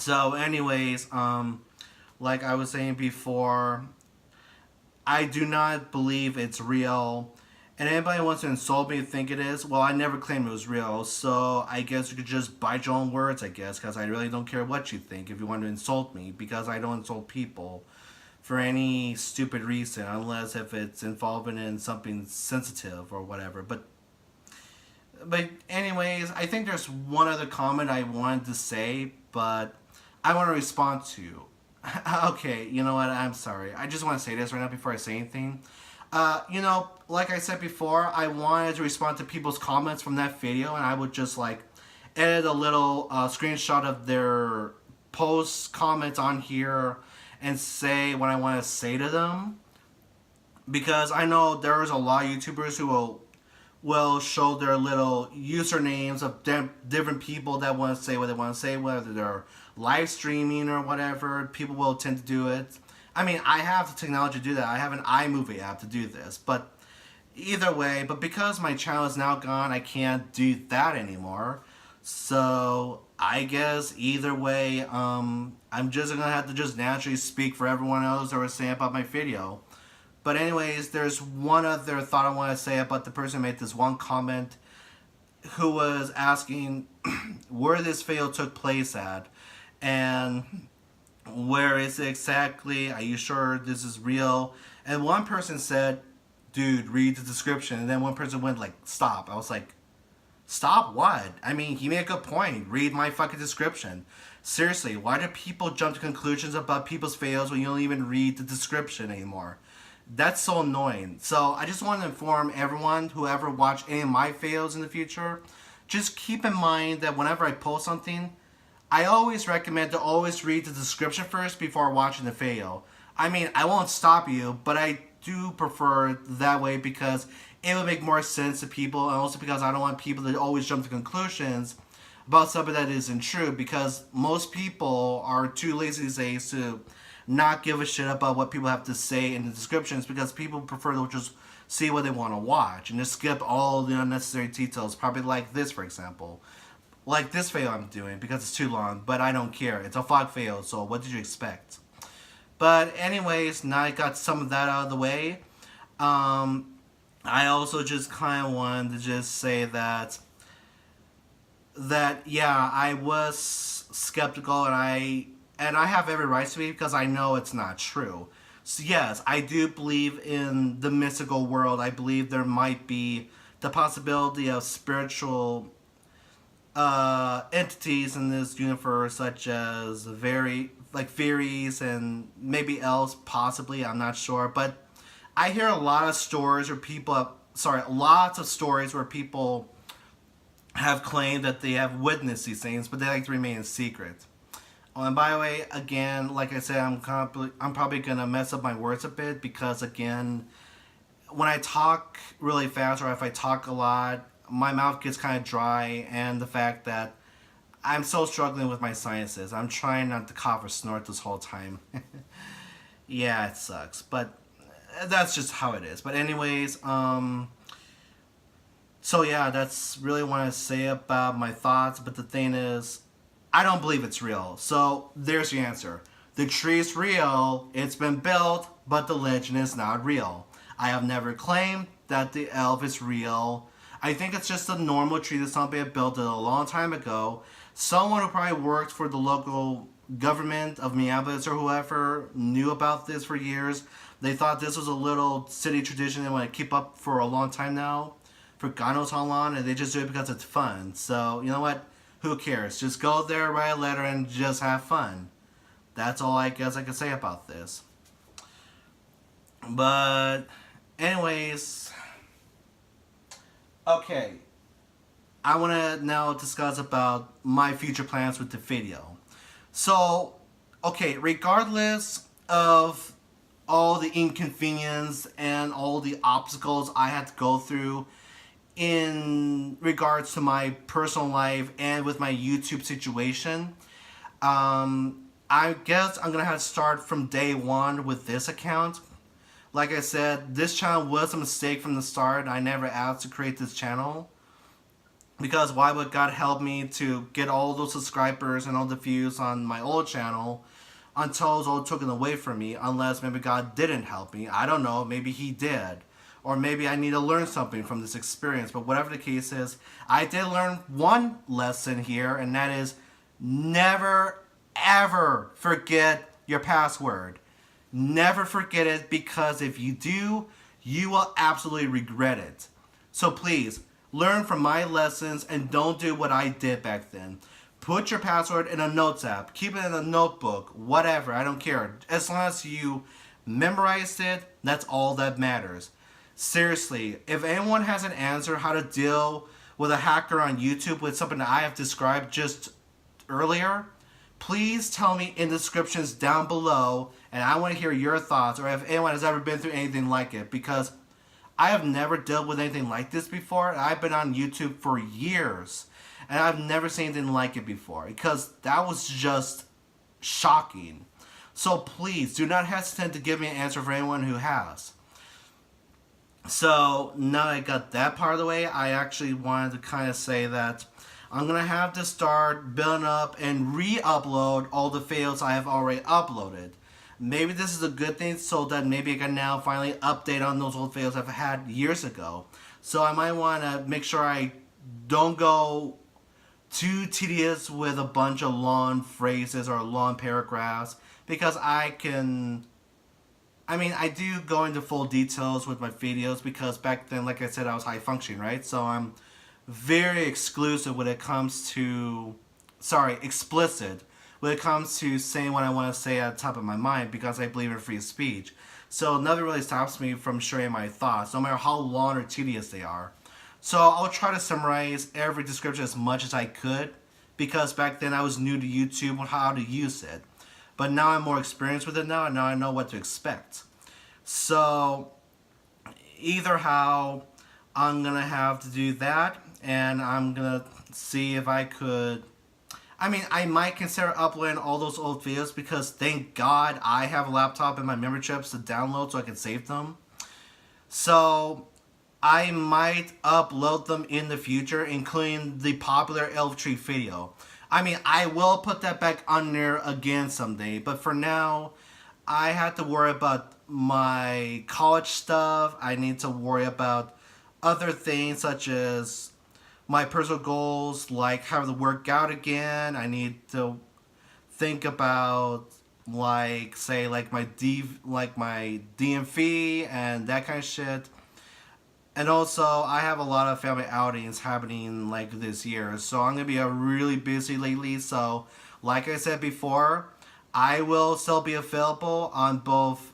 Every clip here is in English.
So anyways, like I was saying before, I do not believe it's real. And anybody wants to insult me think it is, well, I never claimed it was real. So I guess you could just bite your own words, I guess, because I really don't care what you think if you want to insult me, because I don't insult people for any stupid reason, unless if it's involving in something sensitive or whatever. But anyways, I think there's one other comment I wanted to say, but I want to respond to. Okay, you know what? I'm sorry. I just want to say this right now before I say anything. Like I said before, I wanted to respond to people's comments from that video, and I would just like edit a little screenshot of their posts, comments on here, and say what I want to say to them. Because I know there's a lot of YouTubers who will show their little usernames of different people that want to say what they want to say, whether they're live streaming or whatever. People will tend to do it. I mean, I have the technology to do that. I have an iMovie app to do this. But either way, but because my channel is now gone, I can't do that anymore. So I guess either way, I'm just going to have to just naturally speak for everyone else that was saying about my video. But anyways, there's one other thought I want to say about the person who made this one comment who was asking where this fail took place at and where is it exactly, are you sure this is real? And one person said, dude, read the description. And then one person went like, stop. I was like, stop what? I mean, he made a good point. Read my fucking description. Seriously, why do people jump to conclusions about people's fails when you don't even read the description anymore? That's so annoying. So I just want to inform everyone who ever watch any of my fails in the future, just keep in mind that whenever I post something, I always recommend to always read the description first before watching the fail. I mean, I won't stop you, but I do prefer that way because it would make more sense to people, and also because I don't want people to always jump to conclusions about something that isn't true, because most people are too lazy these days to not give a shit about what people have to say in the descriptions, because people prefer to just see what they want to watch and just skip all the unnecessary details, probably like this, for example. Like this fail I'm doing, because it's too long, but I don't care. It's a fog fail, so what did you expect? But anyways, now I got some of that out of the way. I also just kind of wanted to just say that yeah, I was skeptical, and I have every right to be, because I know it's not true. So yes, I do believe in the mystical world. I believe there might be the possibility of spiritual entities in this universe, such as fairies and maybe elves, possibly. I'm not sure, but I hear a lot of stories where lots of stories where people have claimed that they have witnessed these things, but they like to remain a secret. Oh, and by the way, again, like I said, I'm probably gonna mess up my words a bit, because again, when I talk really fast or if I talk a lot, my mouth gets kind of dry, and the fact that I'm so struggling with my sinuses. I'm trying not to cough or snort this whole time. Yeah, it sucks, but that's just how it is. But anyways, so yeah, that's really what I say about my thoughts. But the thing is, I don't believe it's real. So there's your answer. The tree is real. It's been built, but the legend is not real. I have never claimed that the elf is real. I think it's just a normal tree that somebody had built a long time ago. Someone who probably worked for the local government of Minneapolis or whoever knew about this for years. They thought this was a little city tradition they want to keep up for a long time now, for God knows how long, and they just do it because it's fun. So, you know what? Who cares? Just go there, write a letter, and just have fun. That's all I guess I can say about this. But, anyways, okay. I want to now discuss about my future plans with the video. So, okay, regardless of all the inconvenience and all the obstacles I had to go through in regards to my personal life and with my YouTube situation, I guess I'm going to have to start from day one with this account. Like I said, this channel was a mistake from the start. I never asked to create this channel. Because why would God help me to get all those subscribers and all the views on my old channel until it was all taken away from me, unless maybe God didn't help me? I don't know, maybe he did. Or maybe I need to learn something from this experience. But whatever the case is, I did learn one lesson here, and that is never, ever forget your password. Never forget it, because if you do, you will absolutely regret it. So please, learn from my lessons and don't do what I did back then. Put your password in a notes app. Keep it in a notebook. Whatever. I don't care. As long as you memorized it, that's all that matters. Seriously, if anyone has an answer how to deal with a hacker on YouTube with something that I have described just earlier, please tell me in the descriptions down below, and I want to hear your thoughts, or if anyone has ever been through anything like it, because I have never dealt with anything like this before. I've been on YouTube for years, and I've never seen anything like it before, because that was just shocking. So please, do not hesitate to give me an answer for anyone who has. So, now I got that part of the way, I actually wanted to kind of say that I'm going to have to start building up and re-upload all the files I have already uploaded. Maybe this is a good thing, so that maybe I can now finally update on those old files I've had years ago. So I might want to make sure I don't go too tedious with a bunch of long phrases or long paragraphs, because I do go into full details with my videos, because back then, like I said, I was high functioning, right? So I'm very exclusive when it comes to, explicit when it comes to saying what I want to say at the top of my mind, because I believe in free speech. So nothing really stops me from sharing my thoughts, no matter how long or tedious they are. So I'll try to summarize every description as much as I could, because back then I was new to YouTube on how to use it. But now I'm more experienced with it now, and now I know what to expect. So, either how, I'm going to have to do that, and I'm going to see if I could... I might consider uploading all those old videos, because thank God I have a laptop and my memory chips to download so I can save them. So, I might upload them in the future, including the popular elf tree video. I will put that back on there again someday, but for now, I have to worry about my college stuff. I need to worry about other things, such as my personal goals, like how to work out again. I need to think about, my DMV and that kind of shit. And also, I have a lot of family outings happening this year, so I'm going to be really busy lately. So, like I said before, I will still be available on both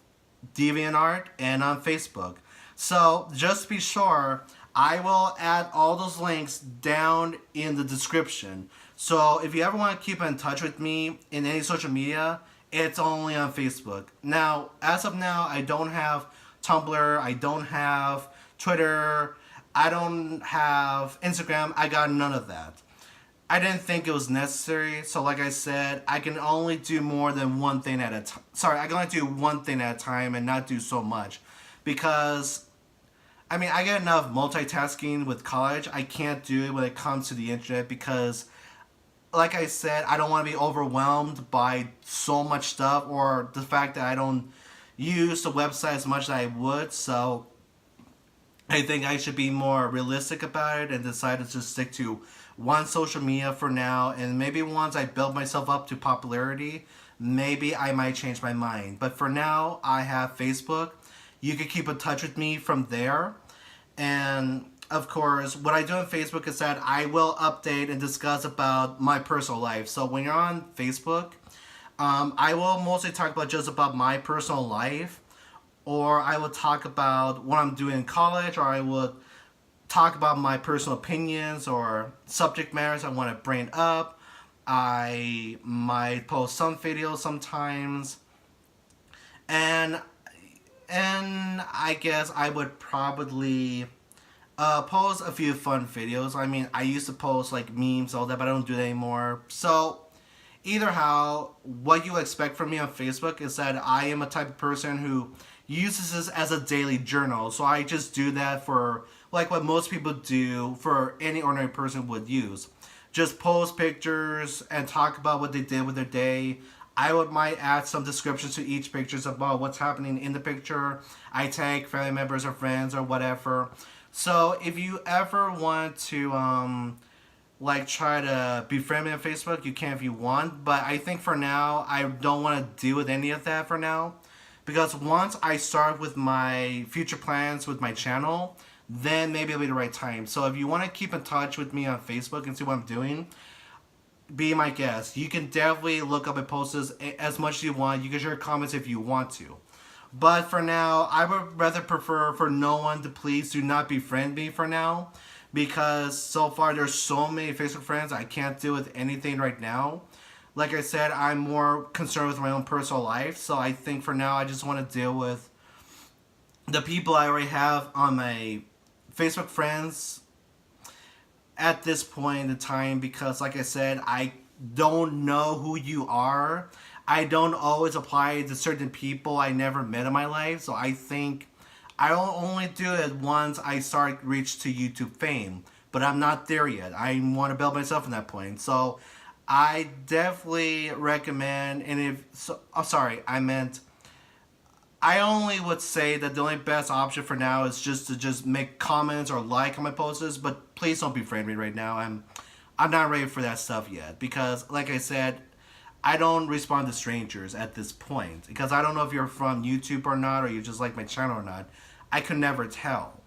DeviantArt and on Facebook. So, just be sure, I will add all those links down in the description. So, if you ever want to keep in touch with me in any social media, it's only on Facebook. Now, as of now, I don't have Tumblr, I don't have Twitter, I don't have Instagram. I got none of that. I didn't think it was necessary, so like I said, I can only do more than one thing at a time. I can only do one thing at a time and not do so much, because I get enough multitasking with college. I can't do it when it comes to the internet, because like I said, I don't want to be overwhelmed by so much stuff, or the fact that I don't use the website as much as I would. So I think I should be more realistic about it and decide to just stick to one social media for now, and maybe once I build myself up to popularity, maybe I might change my mind. But for now, I have Facebook. You can keep in touch with me from there. And of course, what I do on Facebook is that I will update and discuss about my personal life. So when you're on Facebook, I will mostly talk about just about my personal life, or I will talk about what I'm doing in college, or I would talk about my personal opinions or subject matters I want to bring up. I might post some videos sometimes, and I guess I would probably post a few fun videos. I used to post memes, all that, but I don't do that anymore. So either how, what you expect from me on Facebook is that I am a type of person who uses this as a daily journal. So I just do that for like what most people do for any ordinary person would use. Just post pictures and talk about what they did with their day. Might add some descriptions to each pictures about what's happening in the picture. I tag family members or friends or whatever. So if you ever want to like try to befriend me on Facebook, you can if you want. But I think for now, I don't want to deal with any of that for now. Because once I start with my future plans with my channel, then maybe it'll be the right time. So if you want to keep in touch with me on Facebook and see what I'm doing, be my guest. You can definitely look up my posts as much as you want. You can share comments if you want to. But for now, I would rather prefer for no one to please do not befriend me for now. Because so far there's so many Facebook friends, I can't deal with anything right now. Like I said, I'm more concerned with my own personal life. So I think for now I just want to deal with the people I already have on my Facebook friends at this point in time. Because like I said, I don't know who you are. I don't always apply to certain people I never met in my life. So I think I'll only do it once I start reach to YouTube fame. But I'm not there yet. I want to build myself in that point. So I definitely recommend, and if, so, oh, sorry, I only would say that the only best option for now is just to make comments or like on my posts, but please don't befriend me right now. I'm not ready for that stuff yet, because like I said, I don't respond to strangers at this point, because I don't know if you're from YouTube or not, or you just like my channel or not. I could never tell.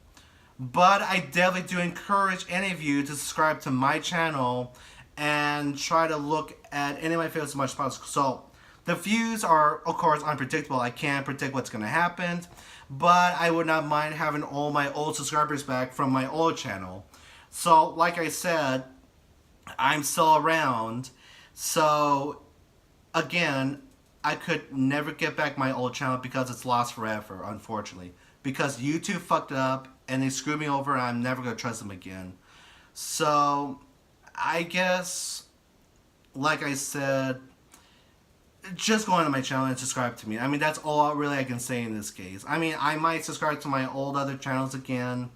But I definitely do encourage any of you to subscribe to my channel and try to look at any of my videos as much as possible. So the views are, of course, unpredictable. I can't predict what's going to happen, but I would not mind having all my old subscribers back from my old channel. So, like I said, I'm still around. So, again, I could never get back my old channel because it's lost forever, unfortunately. Because YouTube fucked up and they screwed me over and I'm never going to trust them again. So, I guess, like I said, just go onto my channel and subscribe to me. I mean, that's all really I can say in this case. I mean, I might subscribe to my old other channels again.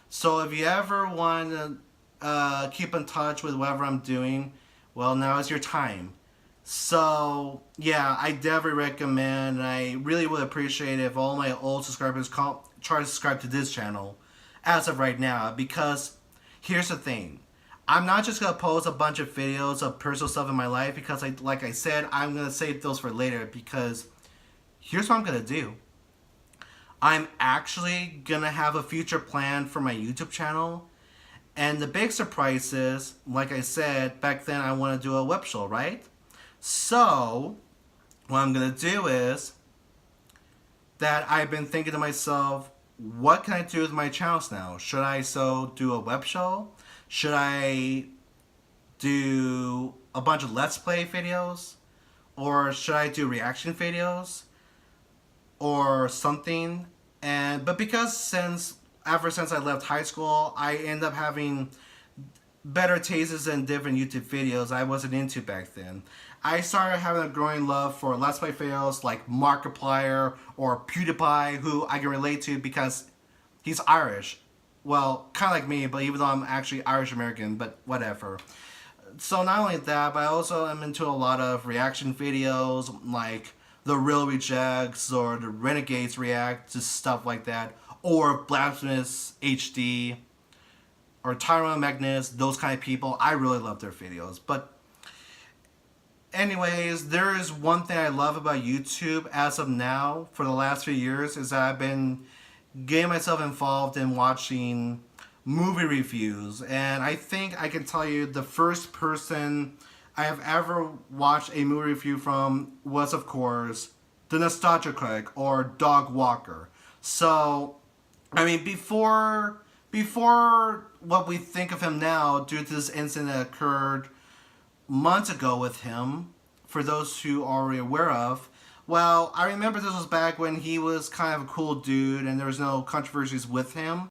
So if you ever want to keep in touch with whatever I'm doing, well, now is your time. So, yeah, I definitely recommend, and I really would appreciate if all my old subscribers try to subscribe to this channel as of right now. Because here's the thing. I'm not just going to post a bunch of videos of personal stuff in my life because, like I said, I'm going to save those for later, because here's what I'm going to do. I'm actually going to have a future plan for my YouTube channel. And the big surprise is, like I said, back then I want to do a web show, right? So, what I'm going to do is that I've been thinking to myself, what can I do with my channels now? Should I do a web show? Should I do a bunch of Let's Play videos? Or should I do reaction videos? Or something? But because ever since I left high school, I end up having better tastes in different YouTube videos I wasn't into back then. I started having a growing love for Let's Play videos like Markiplier or PewDiePie, who I can relate to because he's Irish. Well, kind of like me, but even though I'm actually Irish-American, but whatever. So not only that, but I also am into a lot of reaction videos, like The Real Rejects or The Renegades React to stuff like that, or Blasphemous HD, or Tyrone Magnus, those kind of people. I really love their videos. But anyways, there is one thing I love about YouTube as of now, for the last few years, is that I've been getting myself involved in watching movie reviews. And I think I can tell you the first person I have ever watched a movie review from was, of course, the Nostalgia Critic, or Dog Walker. So, I mean, before what we think of him now, due to this incident that occurred months ago with him, for those who are already aware of, well, I remember this was back when he was kind of a cool dude and there was no controversies with him.